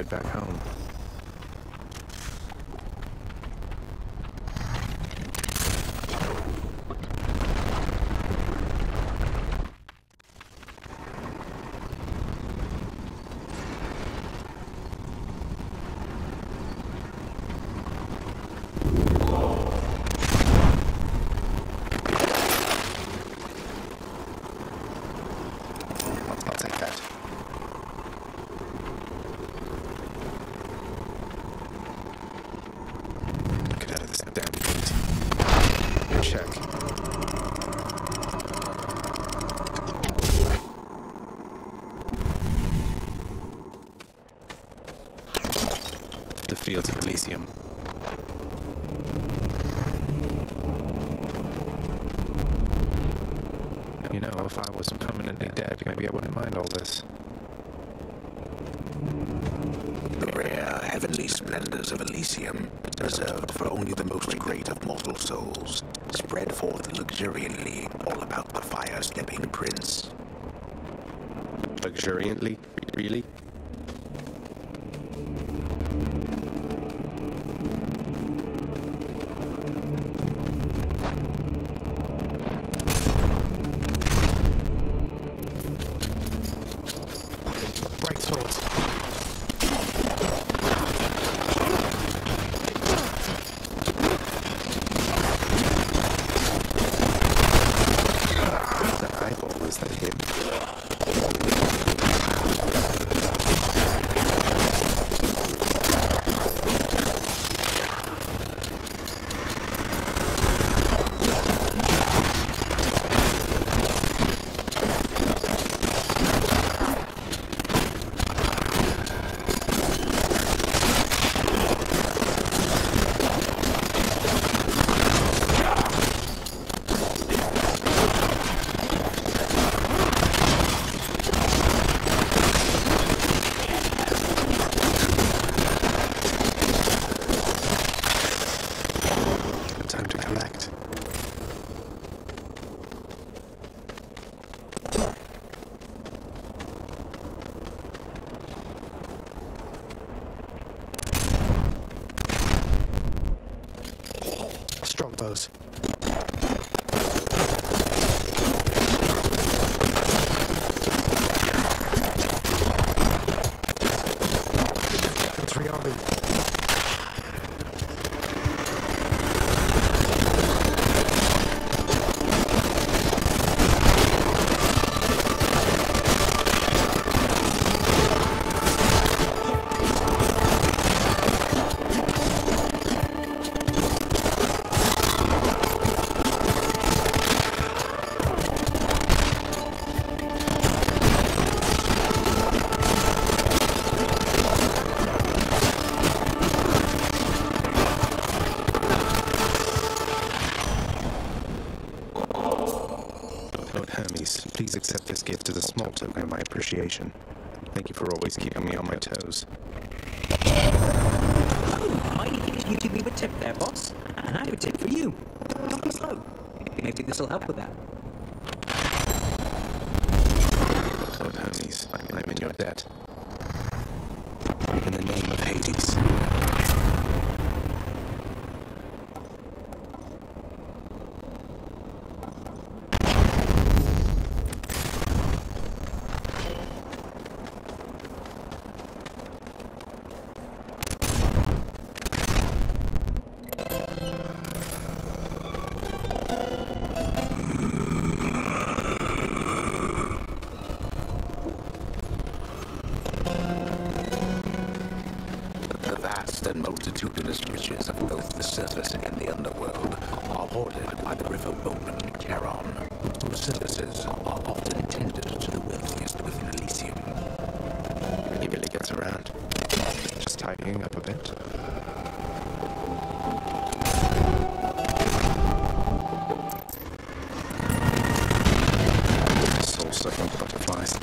head back home. Fields of Elysium. You know, if I was permanently dead, maybe I wouldn't mind all this. The rare heavenly splendors of Elysium, reserved for only the most great of mortal souls, spread forth luxuriantly all about the fire-stepping prince. Luxuriantly? Really? Strongbows. Infantry army. Please accept this gift as a small token of my appreciation. Thank you for always keeping me on my toes. Oh, might you two leave a tip there, boss? And I have a tip for you. Don't be slow. Maybe this will help with that. Lord Hermes, I'm in your debt. In the name of Hades. And multitudinous riches of both the surface and the underworld are hoarded by the river bowman Charon, whose services are often tendered to the wealthiest within Elysium. He really gets around. Just tidying up a bit. Soul-sucking butterflies.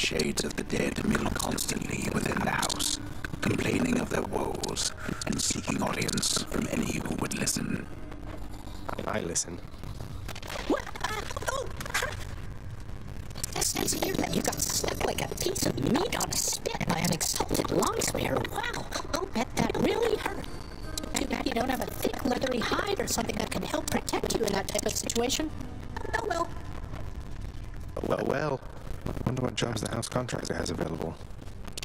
shades of the dead mill constantly within the house, complaining of their woes and seeking audience from any who would listen. I listen. What? Oh! It says here that you got stuck like a piece of meat on a spit by an exalted longspear. Wow, I'll bet that really hurt. Too bad you don't have a thick, leathery hide or something that can help protect you in that type of situation. Oh well. Well. I wonder what jobs the house contractor has available.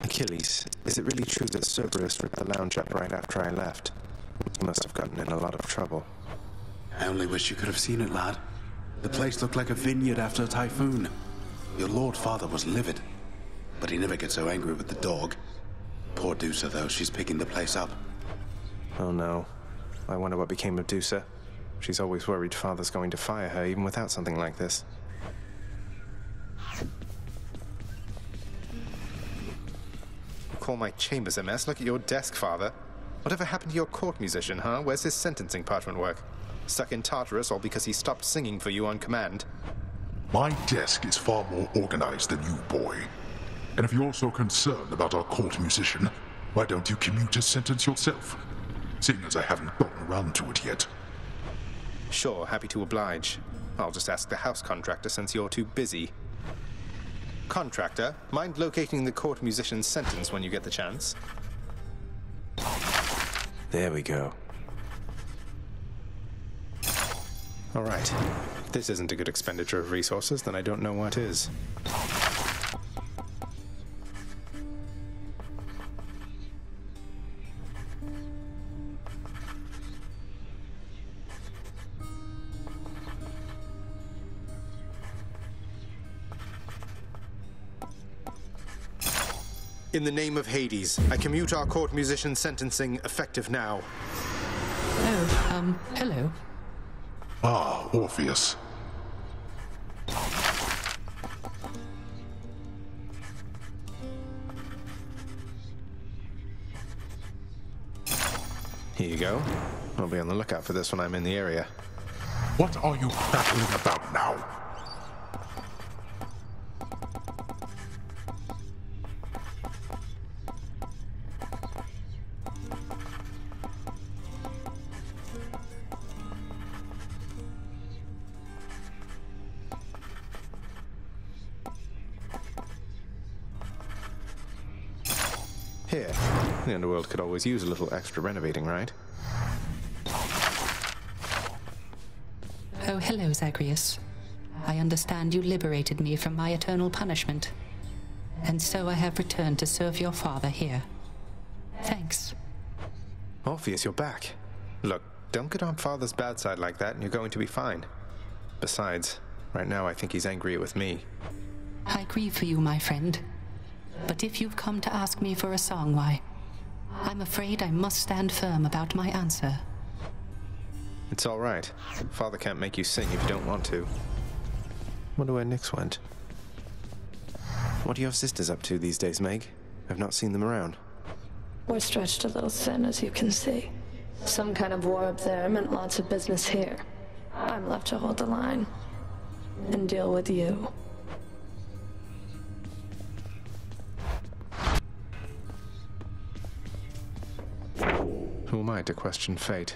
Achilles, is it really true that Cerberus ripped the lounge up right after I left? He must have gotten in a lot of trouble. I only wish you could have seen it, lad. The place looked like a vineyard after a typhoon. Your Lord Father was livid, but he never gets so angry with the dog. Poor Dusa, though, she's picking the place up. Oh no. I wonder what became of Dusa. She's always worried Father's going to fire her, even without something like this. Call my chambers a mess? Look at your desk, Father. Whatever happened to your court musician, huh? Where's his sentencing parchment work? Stuck in Tartarus all because he stopped singing for you on command? My desk is far more organized than you, boy. And if you're so concerned about our court musician, why don't you commute his sentence yourself? Seeing as I haven't gotten around to it yet. Sure, happy to oblige. I'll just ask the house contractor since you're too busy. Contractor, mind locating the court musician's sentence when you get the chance? There we go. All right. If this isn't a good expenditure of resources, then I don't know what is. In the name of Hades, I commute our court musician sentencing effective now. Oh, hello. Ah, Orpheus. Here you go. I'll be on the lookout for this when I'm in the area. What are you battling about now? Here. The underworld could always use a little extra renovating, right? Oh, hello, Zagreus. I understand you liberated me from my eternal punishment. And so I have returned to serve your father here. Thanks. Orpheus, you're back. Look, don't get on Father's bad side like that and you're going to be fine. Besides, right now I think he's angry with me. I grieve for you, my friend. But if you've come to ask me for a song, why, I'm afraid I must stand firm about my answer. It's all right. Father can't make you sing if you don't want to. Wonder where Nyx went. What are your sisters up to these days, Meg? I've not seen them around. We're stretched a little thin, as you can see. Some kind of war up there meant lots of business here. I'm left to hold the line and deal with you. Who am I to question fate?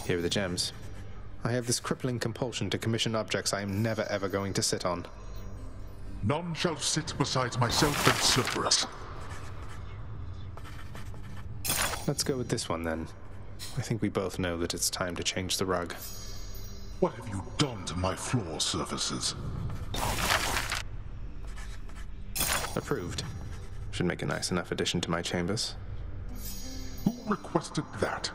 Here are the gems. I have this crippling compulsion to commission objects I am never ever going to sit on. None shall sit besides myself and Cerberus. Let's go with this one then. I think we both know that it's time to change the rug. What have you done to my floor surfaces? Approved. Should make a nice enough addition to my chambers. Who requested that?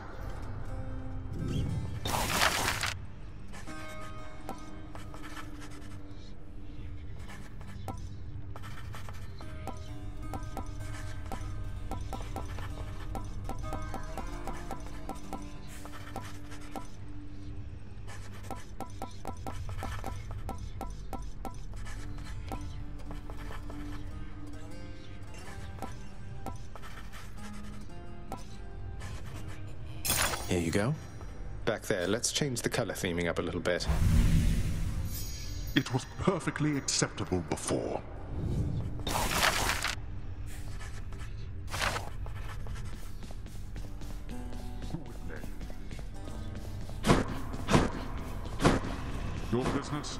Here you go. Back there, let's change the color theming up a little bit. It was perfectly acceptable before. Your business?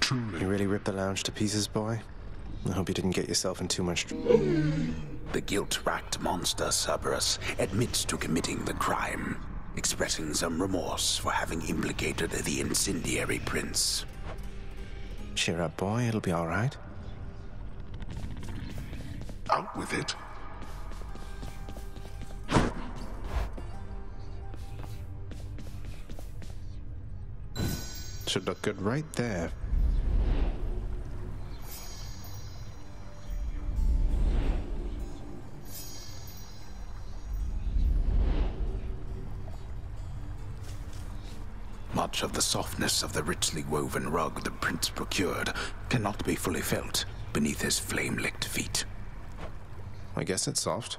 Truly. You really ripped the lounge to pieces, boy? I hope you didn't get yourself in too much The guilt-racked monster Cerberus admits to committing the crime, expressing some remorse for having implicated the incendiary prince. Cheer up, boy. It'll be all right. Out with it. Should look good right there. Much of the softness of the richly woven rug the prince procured cannot be fully felt beneath his flame-licked feet. I guess it's soft.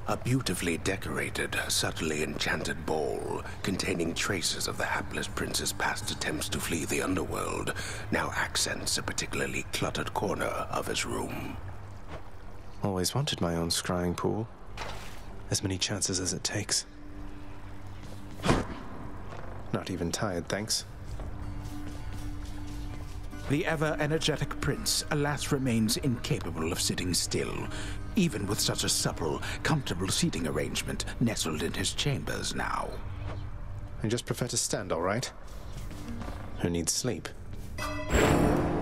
A beautifully decorated, subtly enchanted ball containing traces of the hapless prince's past attempts to flee the underworld now accents a particularly cluttered corner of his room. Always wanted my own scrying pool. As many chances as it takes. Not even tired, thanks. The ever-energetic prince, alas, remains incapable of sitting still, even with such a supple, comfortable seating arrangement nestled in his chambers now. I just prefer to stand, all right? Who needs sleep?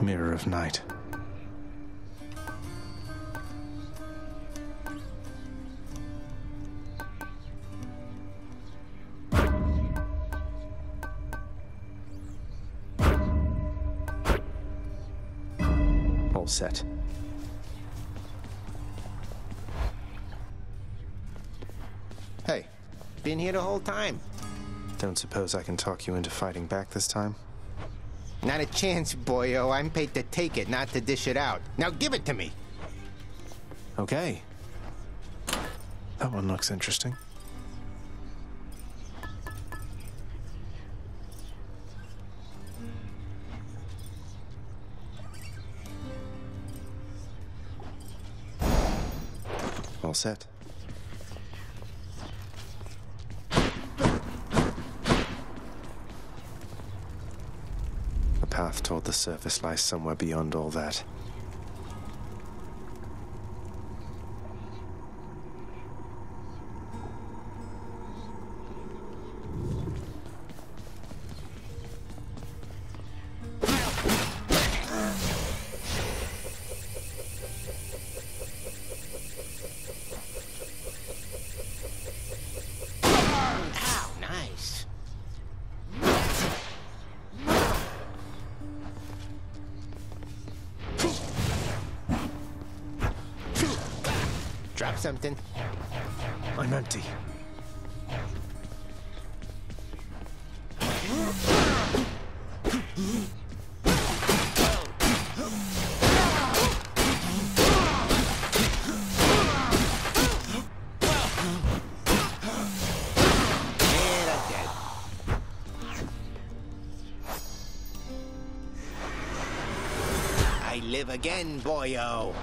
Mirror of night. All set. Hey, been here the whole time. Don't suppose I can talk you into fighting back this time? Not a chance, boyo. I'm paid to take it, not to dish it out. Now give it to me. Okay. That one looks interesting. All set. The path toward the surface lies somewhere beyond all that. Drop something. I'm empty. I live again, boyo.